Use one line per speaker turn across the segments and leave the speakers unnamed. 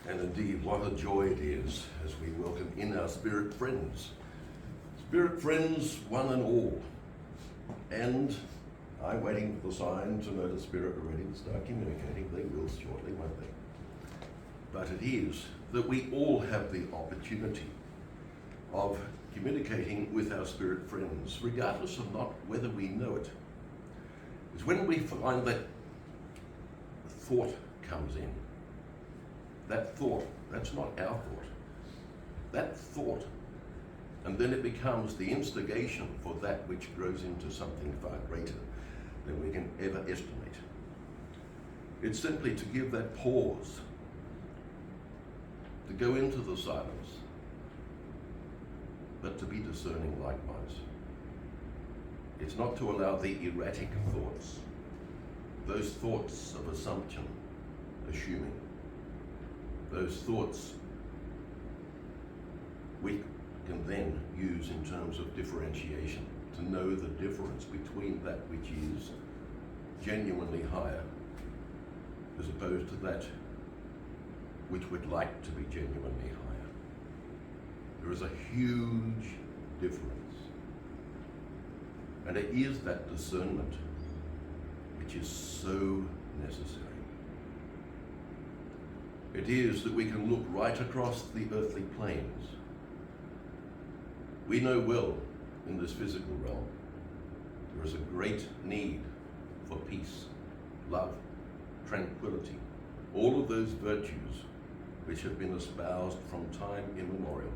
And indeed, what a joy it is as we welcome in our spirit friends. Spirit friends, one and all. And I'm waiting for the sign to know the spirit are ready to start communicating. They will shortly, won't they? But it is that we all have the opportunity of communicating with our spirit friends, regardless of not whether we know it. It's when we find that thought comes in. That thought, that's not our thought. That thought, and then it becomes the instigation for that which grows into something far greater than we can ever estimate. It's simply to give that pause, to go into the silence, but to be discerning likewise. It's not to allow the erratic thoughts, those thoughts of assumption, assuming, those thoughts we can then use in terms of differentiation, to know the difference between that which is genuinely higher as opposed to that which we'd like to be genuinely higher. There is a huge difference. And it is that discernment which is so necessary. It is that we can look right across the earthly planes. We know well in this physical realm there is a great need for peace, love, tranquility, all of those virtues which have been espoused from time immemorial,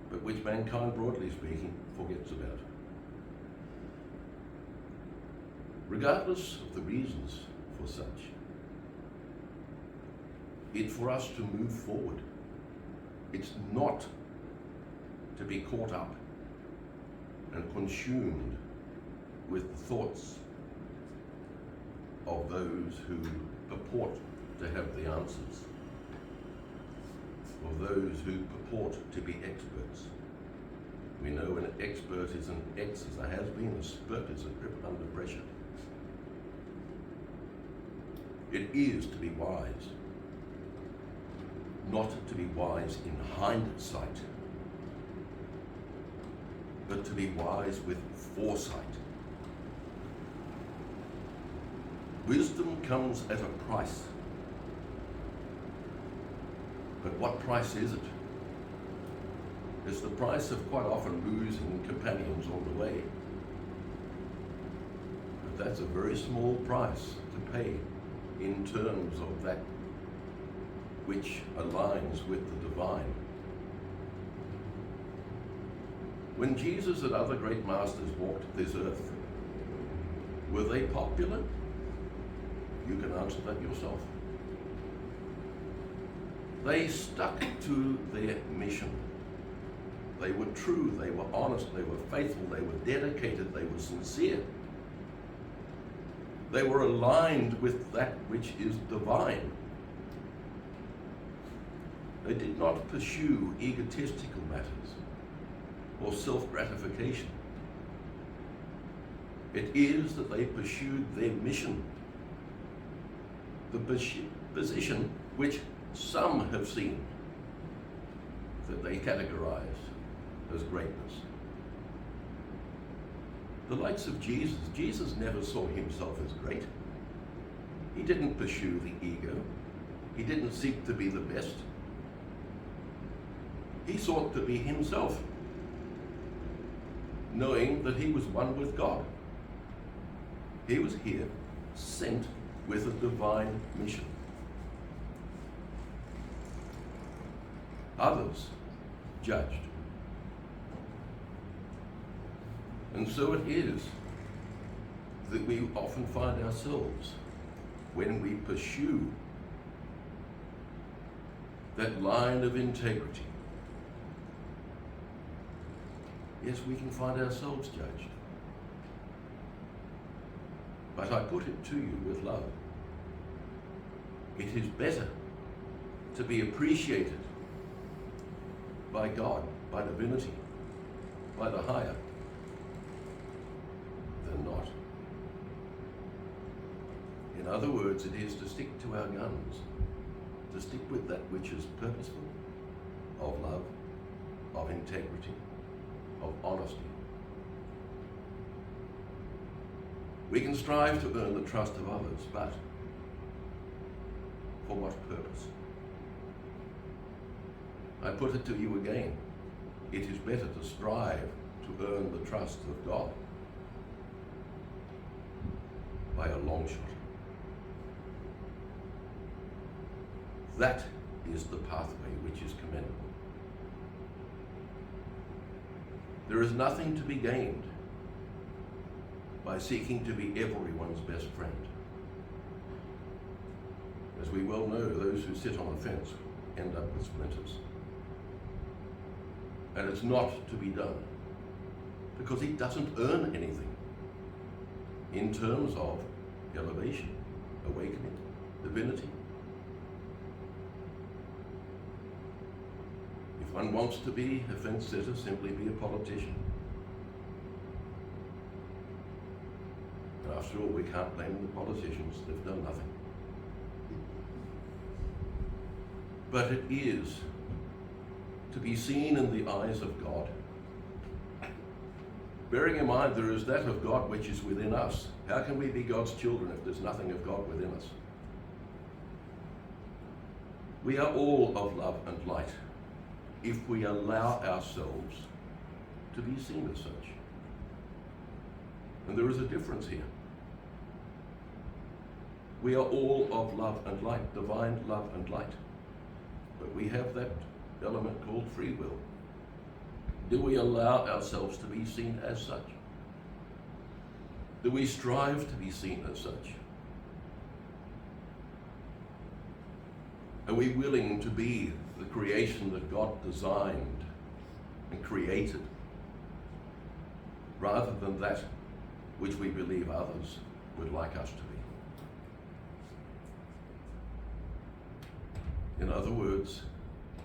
but which mankind, broadly speaking, forgets about. Regardless of the reasons for such, it's for us to move forward. It's not to be caught up and consumed with the thoughts of those who purport to have the answers, of those who purport to be experts. We know an expert is an X, as there has been, a spurt is a grip under pressure. It is to be wise, not to be wise in hindsight, but to be wise with foresight. Wisdom comes at a price. But what price is it? It's the price of quite often losing companions on the way. But that's a very small price to pay in terms of that which aligns with the divine. When Jesus and other great masters walked this earth, were they popular? You can answer that yourself. They stuck to their mission. They were true, they were honest, they were faithful, they were dedicated, they were sincere. They were aligned with that which is divine. They did not pursue egotistical matters or self-gratification. It is that they pursued their mission, the position which some have seen that they categorize as greatness. The likes of Jesus, Jesus never saw himself as great. He didn't pursue the ego. He didn't seek to be the best. He sought to be himself, knowing that he was one with God. He was here, sent with a divine mission. Others judged. And so it is that we often find ourselves, when we pursue that line of integrity, yes, we can find ourselves judged. But I put it to you with love. It is better to be appreciated by God, by divinity, by the higher, than not. In other words, it is to stick to our guns, to stick with that which is purposeful, of love, of integrity, of honesty. We can strive to earn the trust of others, but for what purpose? I put it to you again. It is better to strive to earn the trust of God by a long shot. That is the pathway which is commendable. There is nothing to be gained by seeking to be everyone's best friend. As we well know, those who sit on a fence end up with splinters. And it's not to be done because it doesn't earn anything in terms of elevation, awakening, divinity. If one wants to be a fence sitter, simply be a politician. And after all, we can't blame the politicians, they've done nothing. But it is to be seen in the eyes of God. Bearing in mind there is that of God which is within us. How can we be God's children if there's nothing of God within us? We are all of love and light if we allow ourselves to be seen as such. And there is a difference here. We are all of love and light, divine love and light. But we have that element called free will. Do we allow ourselves to be seen as such? Do we strive to be seen as such? Are we willing to be the creation that God designed and created, rather than that which we believe others would like us to be? In other words,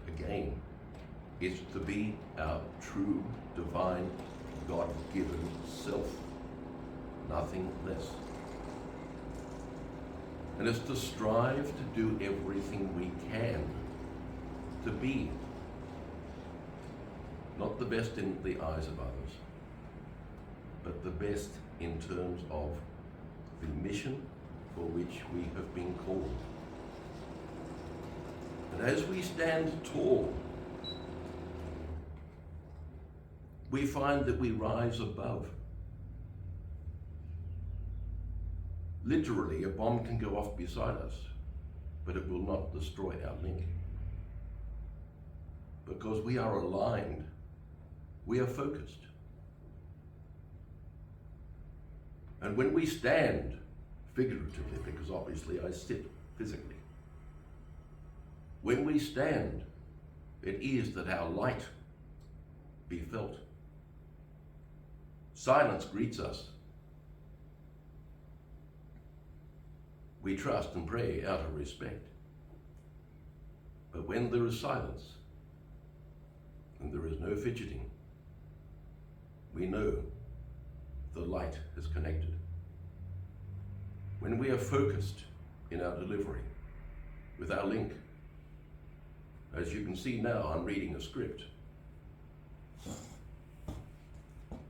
again, is to be our true, divine, God-given self, nothing less. And it's to strive to do everything we can to be not the best in the eyes of others, but the best in terms of the mission for which we have been called. And as we stand tall, we find that we rise above. Literally, a bomb can go off beside us, but it will not destroy our link. Because we are aligned, we are focused. And when we stand, figuratively, because obviously I sit physically, when we stand, it is that our light be felt. Silence greets us. We trust and pray out of respect. But when there is silence and there is no fidgeting, we know the light has connected. When we are focused in our delivery with our link, as you can see now, I'm reading a script.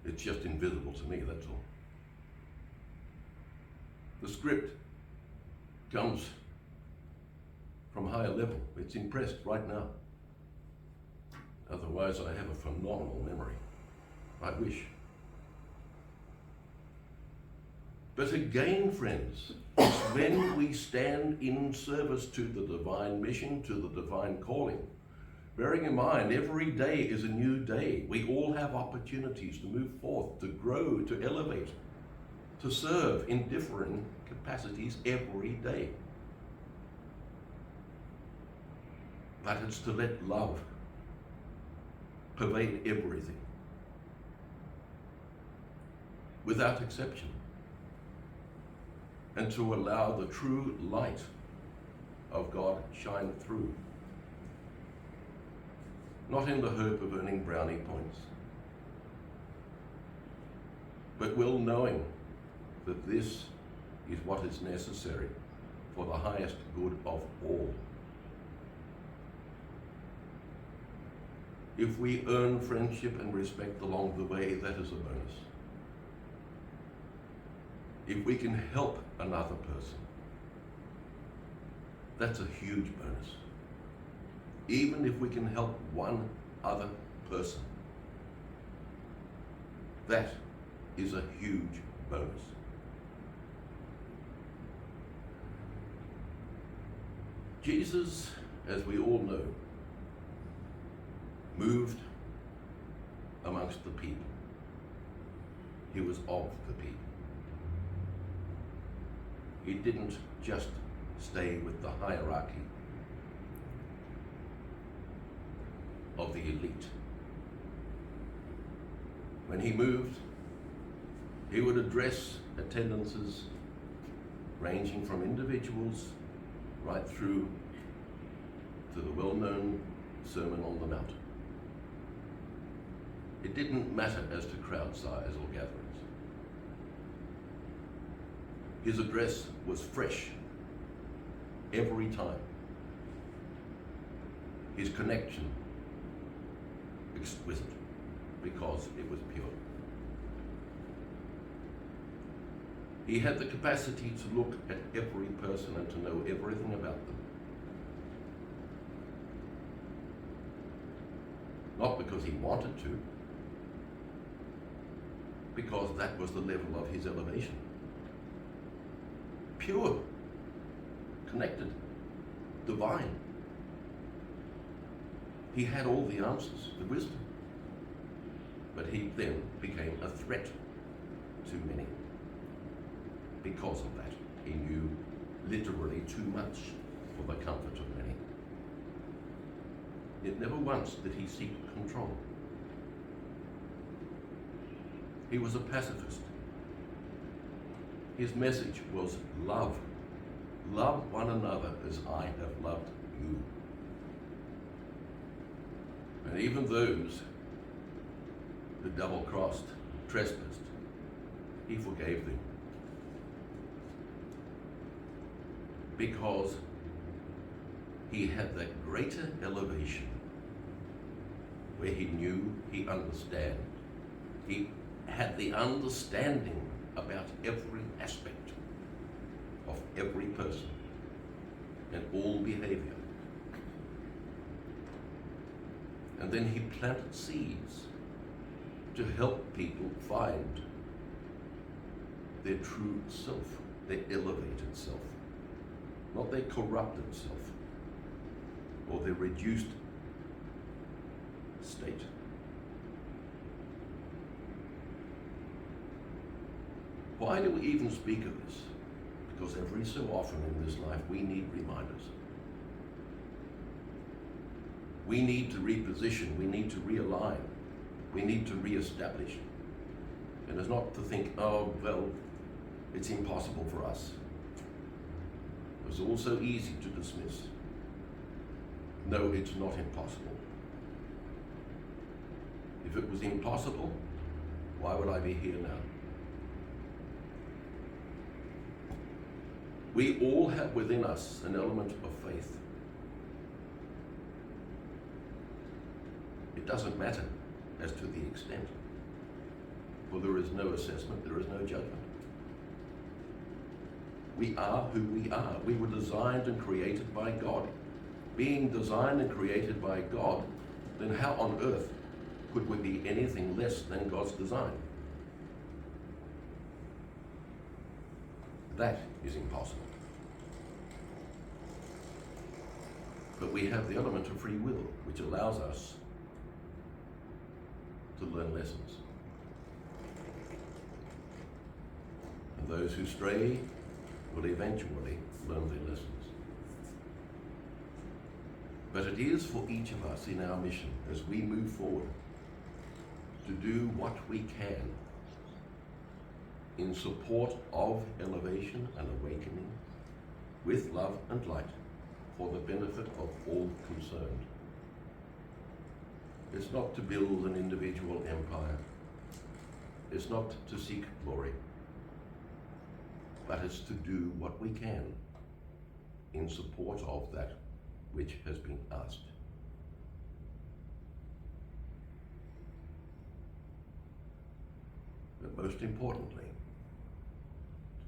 It's just invisible to me, that's all. The script comes from higher level. It's impressed right now. Otherwise, I have a phenomenal memory. I wish. But again, friends, it's when we stand in service to the divine mission, to the divine calling, bearing in mind every day is a new day. We all have opportunities to move forth, to grow, to elevate, to serve in differing capacities every day. But it's to let love pervade everything, without exception, and to allow the true light of God shine through. Not in the hope of earning brownie points, but well knowing that this is what is necessary for the highest good of all. If we earn friendship and respect along the way, that is a bonus. If we can help another person, that's a huge bonus. Even if we can help one other person, that is a huge bonus. Jesus, as we all know, moved amongst the people. He was of the people. He didn't just stay with the hierarchy of the elite. When he moved, he would address attendances ranging from individuals right through to the well-known Sermon on the Mount. It didn't matter as to crowd size or gatherings. His address was fresh every time. His connection exquisite because it was pure. He had the capacity to look at every person and to know everything about them. Not because he wanted to, because that was the level of his elevation. Pure, connected, divine. He had all the answers, the wisdom. But he then became a threat to many. Because of that, he knew literally too much for the comfort of many. Yet never once did he seek control. He was a pacifist. His message was love. Love one another as I have loved you. And even those who double-crossed, trespassed, he forgave them. Because he had that greater elevation where he knew, he understood. He had the understanding about every aspect of every person and all behavior. And then he planted seeds to help people find their true self, their elevated self, not their corrupted self or their reduced state. Why do we even speak of this? Because every so often in this life we need reminders. We need to reposition, we need to realign, we need to reestablish. And it's not to think, oh, well, it's impossible for us. It's also easy to dismiss. No, it's not impossible. If it was impossible, why would I be here now? We all have within us an element of faith. It doesn't matter as to the extent, for there is no assessment, there is no judgment. We are who we are. We were designed and created by God. Being designed and created by God, then how on earth could we be anything less than God's design? That is impossible. But we have the element of free will, which allows us to learn lessons. And those who stray will eventually learn their lessons. But it is for each of us in our mission as we move forward to do what we can in support of elevation and awakening with love and light for the benefit of all concerned. It's not to build an individual empire. It's not to seek glory. But it's to do what we can in support of that which has been asked. but most importantly,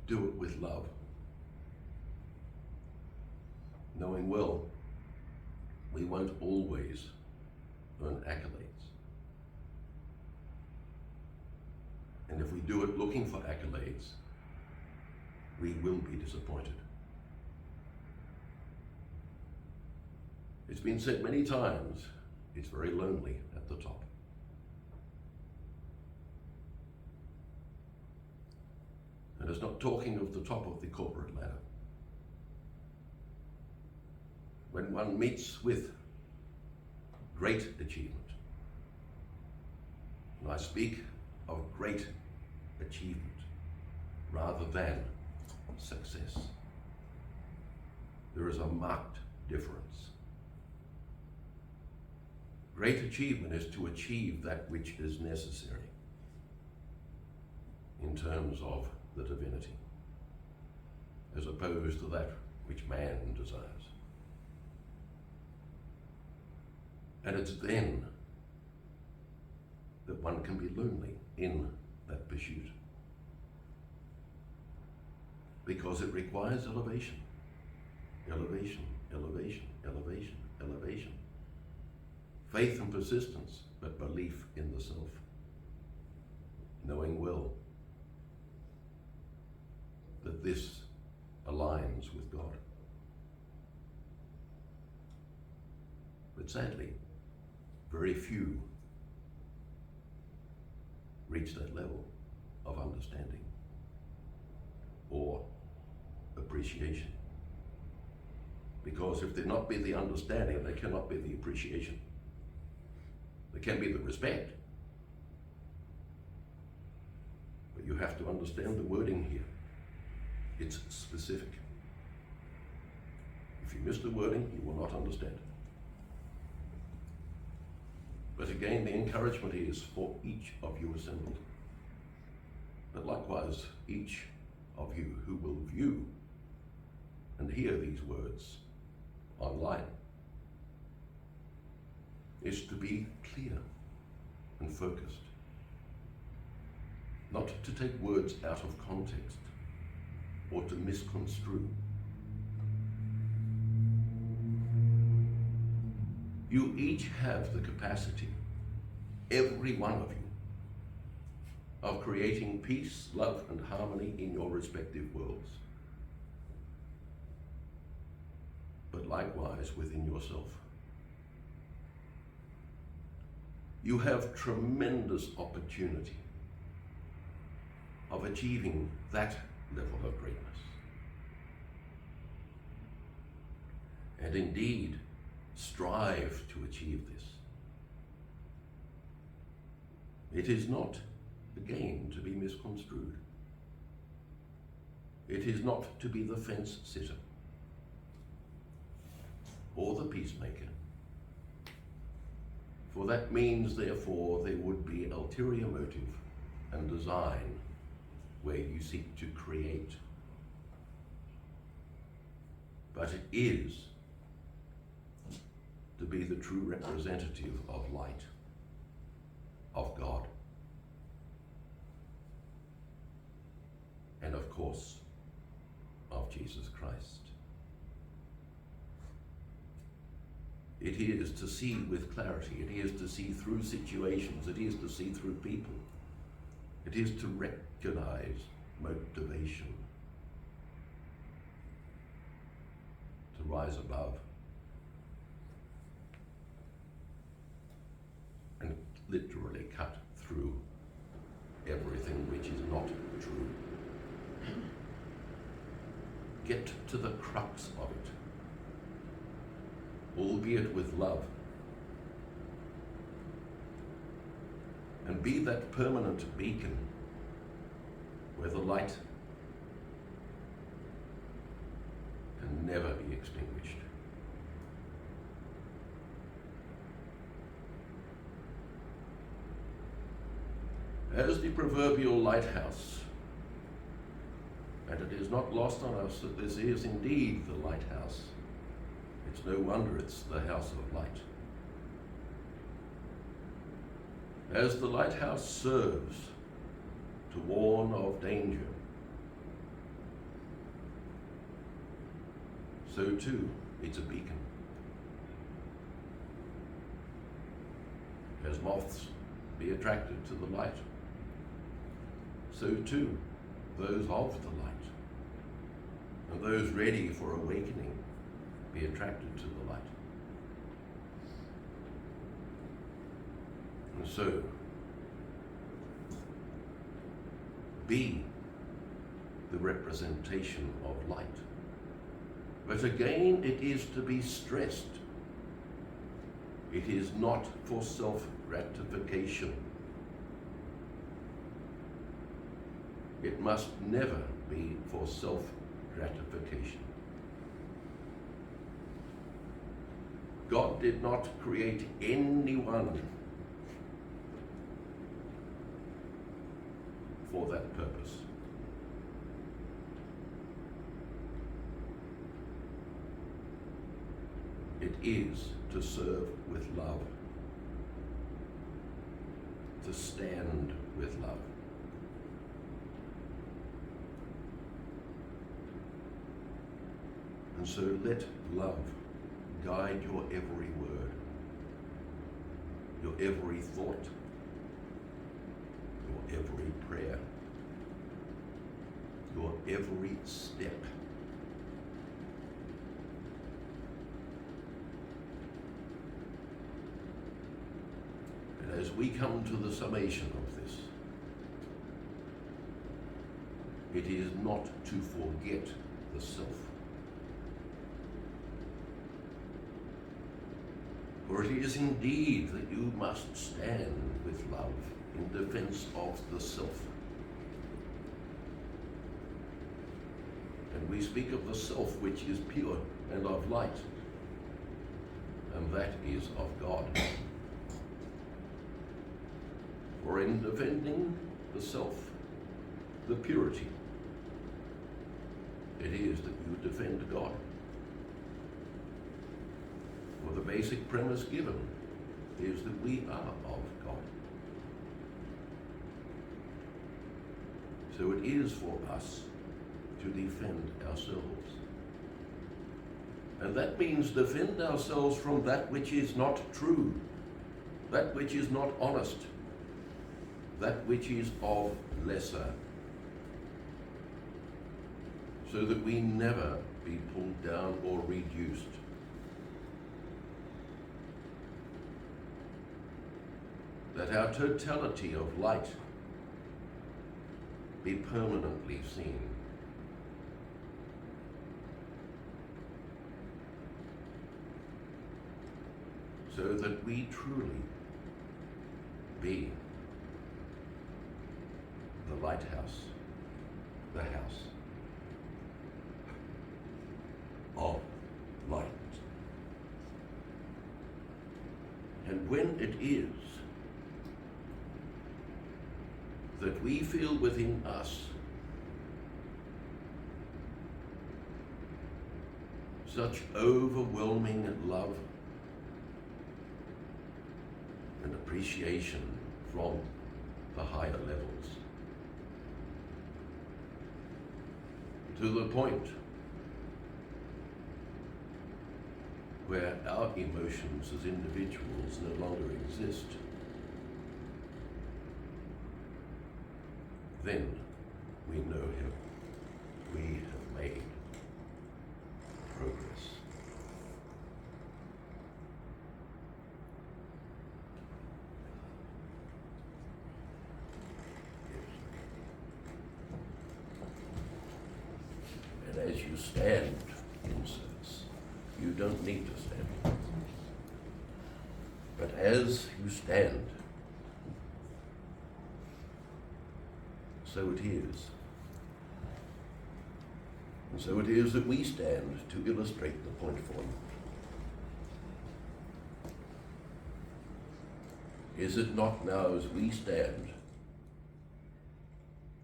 do it with love, knowing well we won't always earn accolades. And if we do it looking for accolades, we will be disappointed. It's been said many times, it's very lonely at the top. And it's not talking of the top of the corporate ladder. When one meets with great achievement, and I speak of great achievement rather than success, there is a marked difference. Great achievement is to achieve that which is necessary in terms of the divinity, as opposed to that which man desires. And it's then that one can be lonely in that pursuit, because it requires elevation, elevation, elevation, elevation, elevation. Faith and persistence, but belief in the self, knowing well that this aligns with God. But sadly, very few reach that level of understanding or appreciation. Because if there not be the understanding, there cannot be the appreciation. There can be the respect. But you have to understand the wording here. It's specific. If you miss the wording, you will not understand it. But again, the encouragement is for each of you assembled. But likewise, each of you who will view and hear these words online is to be clear and focused. Not to take words out of context or to misconstrue. You each have the capacity, every one of you, of creating peace, love, and harmony in your respective worlds. But likewise within yourself. You have tremendous opportunity of achieving that level of greatness. And indeed, strive to achieve this. It is not, again, to be misconstrued. It is not to be the fence sitter or the peacemaker. For that means, therefore, there would be ulterior motive and design where you seek to create. But it is to be the true representative of light, of God, and of course, of Jesus Christ. It is to see with clarity. It is to see through situations. It is to see through people. It is to recognize motivation, to rise above and literally cut through everything which is not true. Get to the crux of it, albeit with love, and be that permanent beacon where the light can never be extinguished. As the proverbial lighthouse, and it is not lost on us that this is indeed the lighthouse. It's no wonder it's the house of light. As the lighthouse serves to warn of danger, so too it's a beacon. As moths be attracted to the light, so too those of the light, and those ready for awakening be attracted to the light. And so, be the representation of light. But again, it is to be stressed. It is not for self-gratification. It must never be for self-gratification. God did not create anyone for that purpose. It is to serve with love, to stand with love. And so let love guide your every word, your every thought, your every prayer, your every step. And as we come to the summation of this, it is not to forget the self. For it is indeed that you must stand with love in defense of the self. And we speak of the self which is pure and of light, and that is of God. For in defending the self, the purity, it is that you defend God. For the basic premise given is that we are of God. So it is for us to defend ourselves. And that means defend ourselves from that which is not true, that which is not honest, that which is of lesser, so that we never be pulled down or reduced. That our totality of light be permanently seen. So that we truly be the lighthouse, the house of light. And when it is that we feel within us such overwhelming love and appreciation from the higher levels, to the point where our emotions as individuals no longer exist, then we know Him. We have made progress. And as you stand in service, you don't need to stand. But as you stand, so it is. And so it is that we stand to illustrate the point form. Is it not now as we stand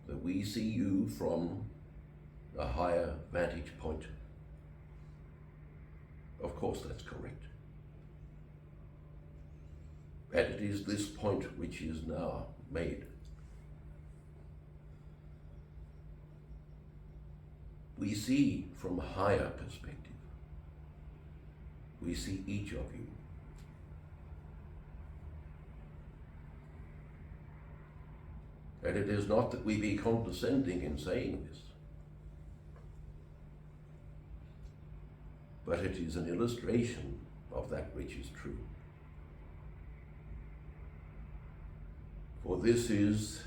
that we see you from a higher vantage point? Of course, that's correct. And it is this point which is now made. we see from a higher perspective. We see each of you. And it is not that we be condescending in saying this, but it is an illustration of that which is true. For this is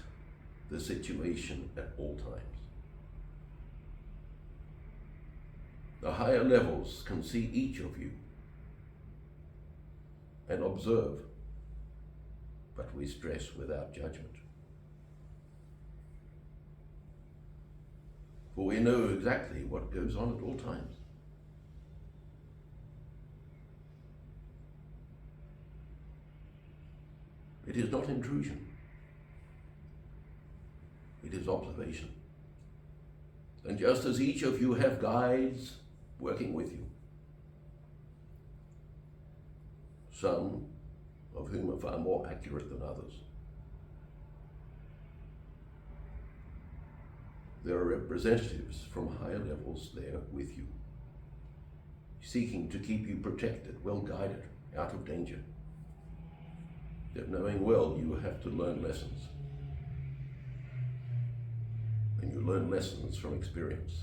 the situation at all times. The higher levels can see each of you and observe, but we stress without judgment. For we know exactly what goes on at all times. It is not intrusion. It is observation. And just as each of you have guides working with you, some of whom are far more accurate than others, there are representatives from higher levels there with you, seeking to keep you protected, well guided, out of danger, yet knowing well you have to learn lessons. And you learn lessons from experience.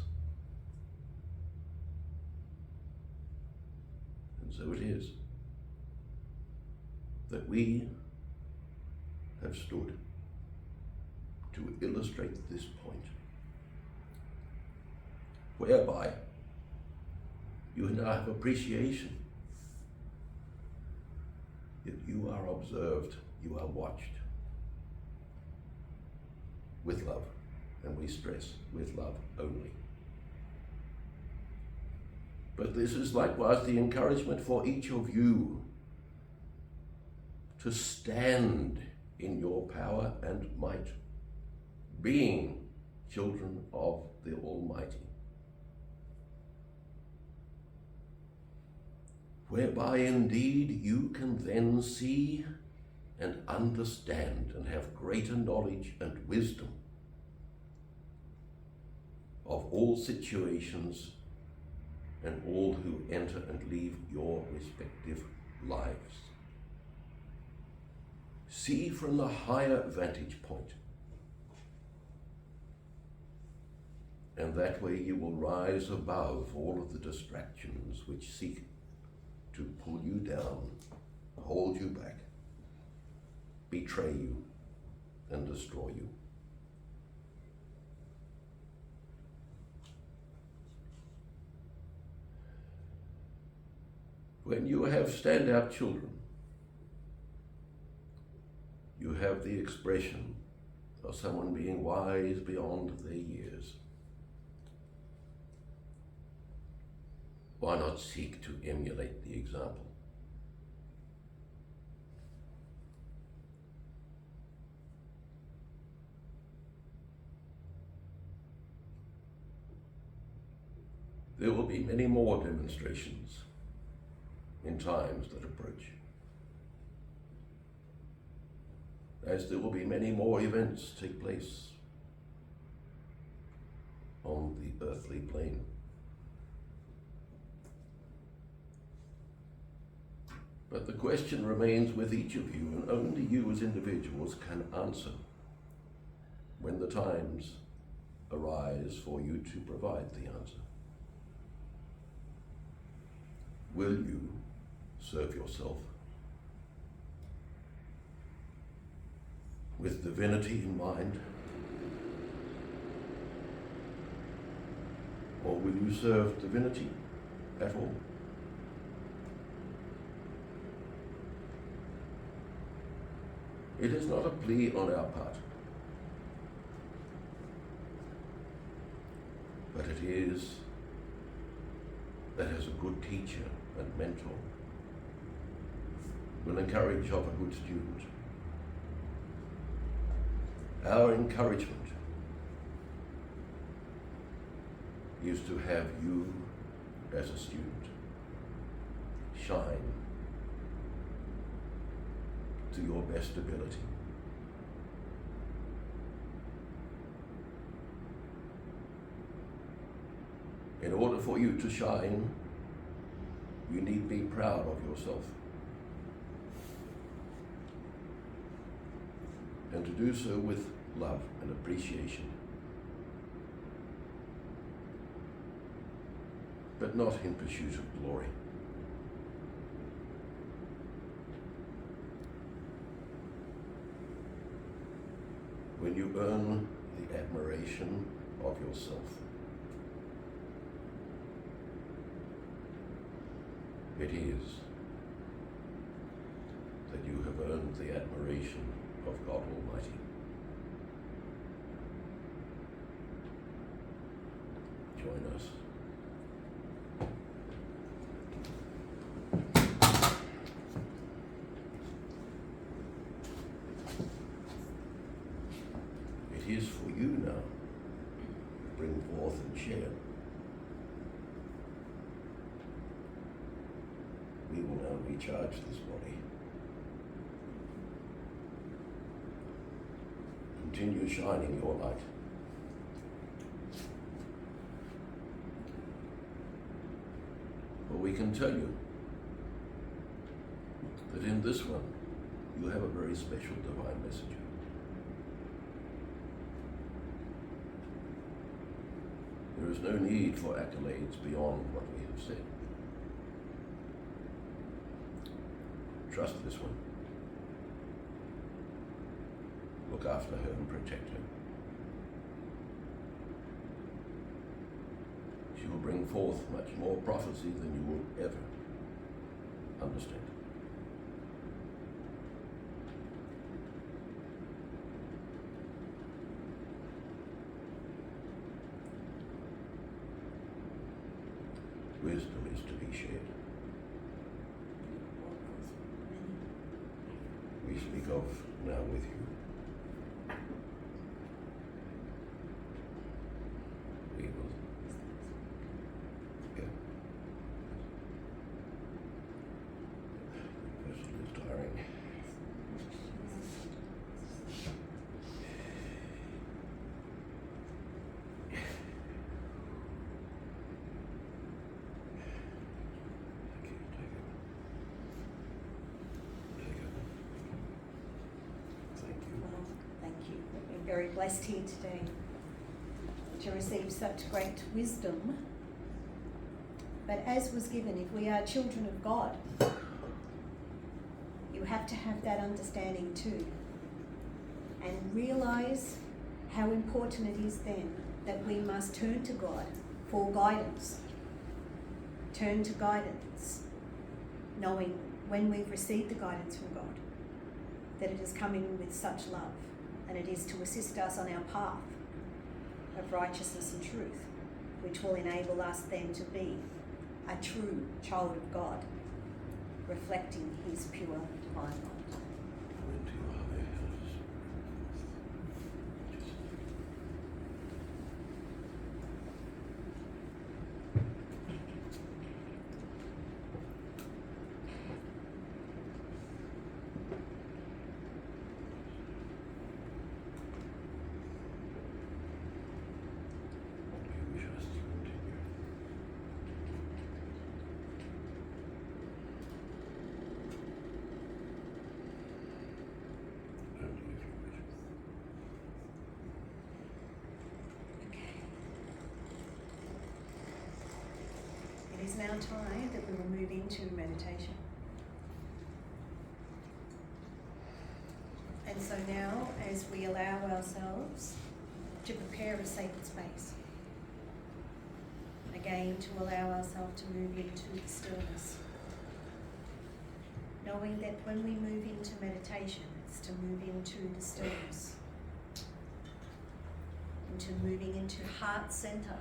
And so it is that we have stood to illustrate this point, whereby you now have appreciation that you are observed, you are watched with love, and we stress with love only. But this is likewise the encouragement for each of you to stand in your power and might, being children of the Almighty, whereby indeed you can then see and understand and have greater knowledge and wisdom of all situations and all who enter and leave your respective lives. See from the higher vantage point, and that way you will rise above all of the distractions which seek to pull you down, hold you back, betray you, and destroy you. When you have standout children, you have the expression of someone being wise beyond their years. Why not seek to emulate the example? There will be many more demonstrations in times that approach, as there will be many more events take place on the earthly plane. But the question remains with each of you, and only you as individuals can answer when the times arise for you to provide the answer. Will you serve yourself with divinity in mind, or will you serve divinity at all? It is not a plea on our part, but it is that as a good teacher and mentor will encourage of a good student. Our encouragement is to have you as a student shine to your best ability. In order for you to shine, you need be proud of yourself. And to do so with love and appreciation. But not in pursuit of glory. When you earn the admiration of yourself, it is that you have earned the admiration of God Almighty. Join us. It is for you now. Bring forth and share. We will now recharge this body. Continue shining your light. For we can tell you that in this one you have a very special divine messenger. There is no need for accolades beyond what we have said. Trust this one. Look after her and protect her. She will bring forth much more prophecy than you will ever understand. Wisdom is to be shared. We speak of now with you. We will. Yeah. The person is tiring.
Very blessed here today to receive such great wisdom. But as was given, if we are children of God, you have to have that understanding too, and realize how important it is then that we must turn to God for guidance. Turn to guidance, knowing when we've received the guidance from God, that it is coming with such love. And it is to assist us on our path of righteousness and truth, which will enable us then to be a true child of God, reflecting his pure divine light. It is now time that we will move into meditation. And so now, as we allow ourselves to prepare a sacred space, again to allow ourselves to move into the stillness, knowing that when we move into meditation, it's to move into the stillness, into moving into heart center,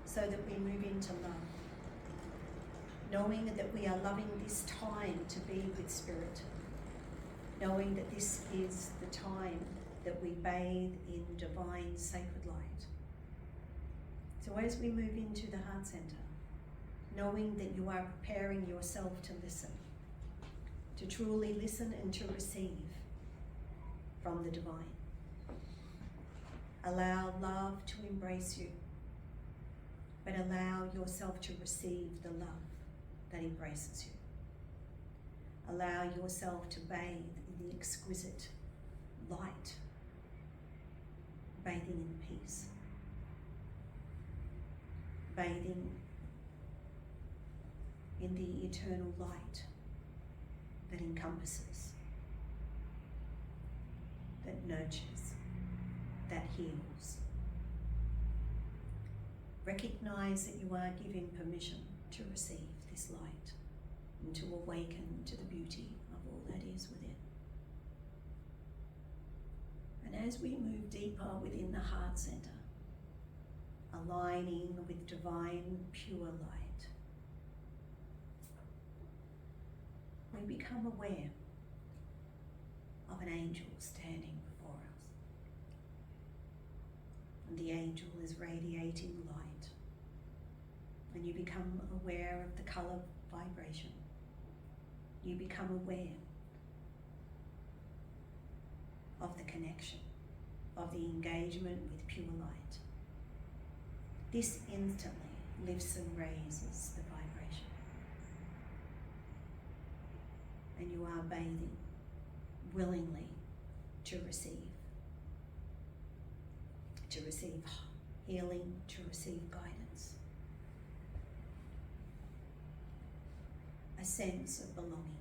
so that we move into love. Knowing that we are loving this time to be with Spirit. Knowing that this is the time that we bathe in divine sacred light. So as we move into the heart center, knowing that you are preparing yourself to listen, to truly listen and to receive from the divine. Allow love to embrace you. but allow yourself to receive the love that embraces you. Allow yourself to bathe in the exquisite light, bathing in peace, bathing in the eternal light that encompasses, that nurtures, that heals. Recognize that you are given permission to receive this light and to awaken to the beauty of all that is within. And as we move deeper within the heart center, aligning with divine pure light, we become aware of an angel standing before us. And the angel is radiating light. And you become aware of the color vibration. You become aware of the connection, of the engagement with pure light. This instantly lifts and raises the vibration. And you are bathing willingly to receive healing, to receive guidance, a sense of belonging,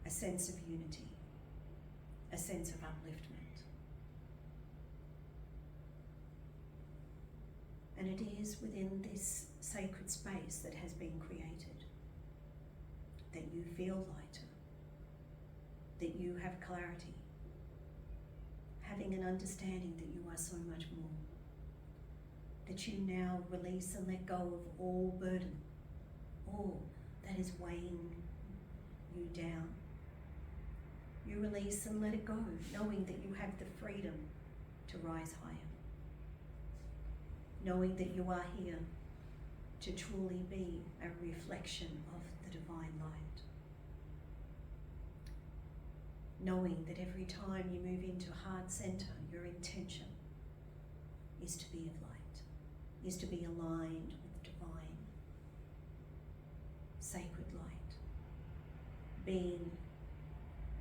a sense of unity, a sense of upliftment. And it is within this sacred space that has been created that you feel lighter, that you have clarity, having an understanding that you are so much more, that you now release and let go of all burden, all that is weighing you down. You release and let it go, knowing that you have the freedom to rise higher, knowing that you are here to truly be a reflection of the divine light, knowing that every time you move into heart center, your intention is to be of light, is to be aligned with divine, sacred light, being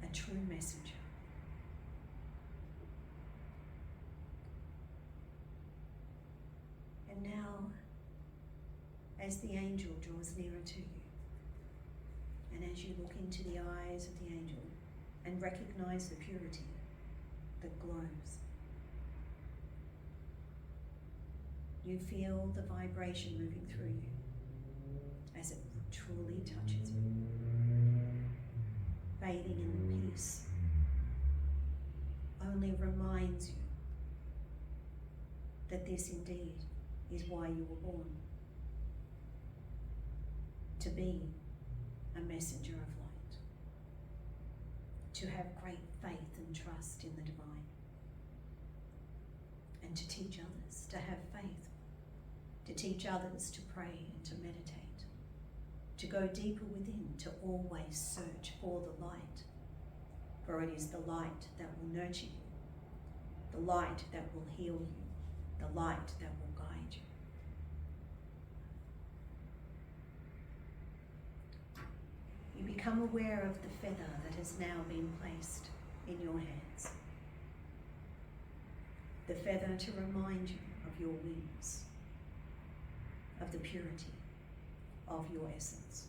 a true messenger. And now, as the angel draws nearer to you, and as you look into the eyes of the angel and recognize the purity that glows, you feel the vibration moving through you as it truly touches you, bathing in the peace, only reminds you that this indeed is why you were born, to be a messenger of light, to have great faith and trust in the divine, and to teach others to have faith, to teach others to pray and to meditate, to go deeper within, to always search for the light, for it is the light that will nurture you, the light that will heal you, the light that will guide you. You become aware of the feather that has now been placed in your hands. The feather to remind you of your wings, of the purity of your essence.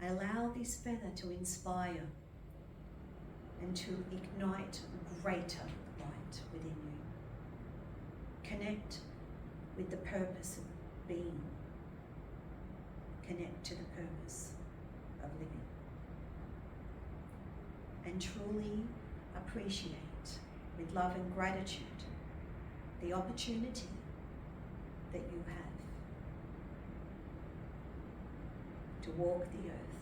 Allow this feather to inspire and to ignite greater light within you. Connect with the purpose of being. Connect to the purpose of living. And truly appreciate, with love and gratitude, the opportunity that you have to walk the earth.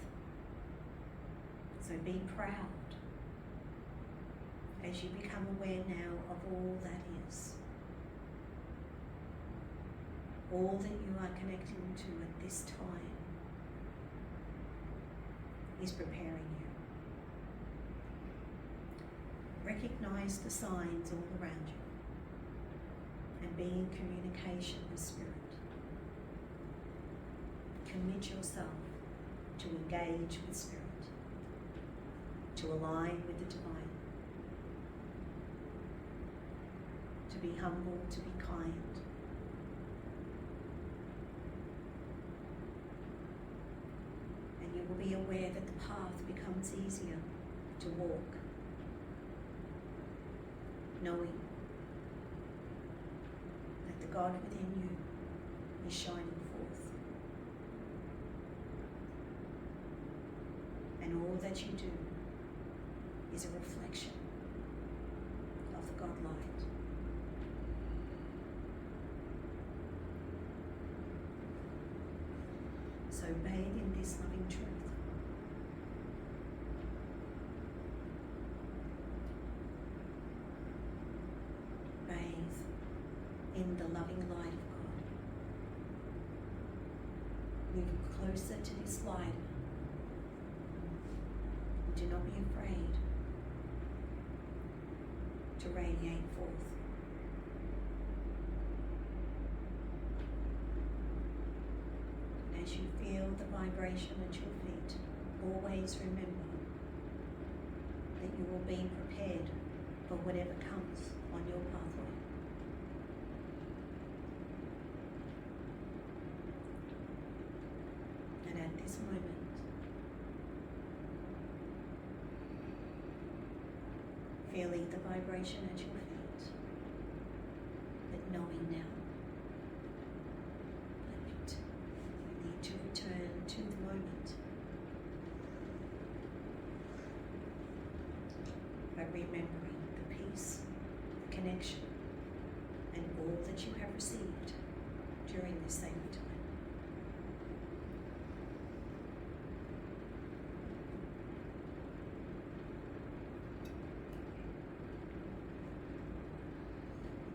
So be proud as you become aware now of all that is. All that you are connecting to at this time is preparing you. Recognize the signs all around you and and be in communication with Spirit. Commit yourself to engage with Spirit, to align with the divine, to be humble, to be kind, and you will be aware that the path becomes easier to walk, knowing that the God within you is shining forth. And all that you do is a reflection of the God light. So bathe in this loving truth. Bathe in the loving light of God. Move closer to this light. Do not be afraid to radiate forth. And as you feel the vibration at your feet, always remember that you will be prepared for whatever comes on your pathway. And at this moment, feeling the vibration at your feet, but knowing now that you need to return to the moment, by remembering the peace, the connection, and all that you have received during this same time.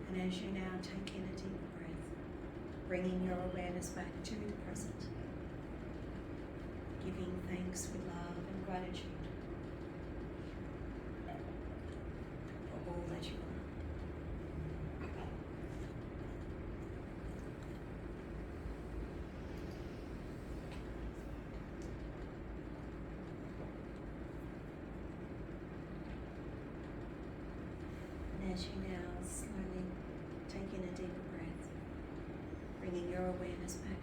And as you now take in a deep breath, bringing your awareness back to the present, giving thanks with love and gratitude for all that you are. And as you now slowly take in a deeper breath, bringing your awareness back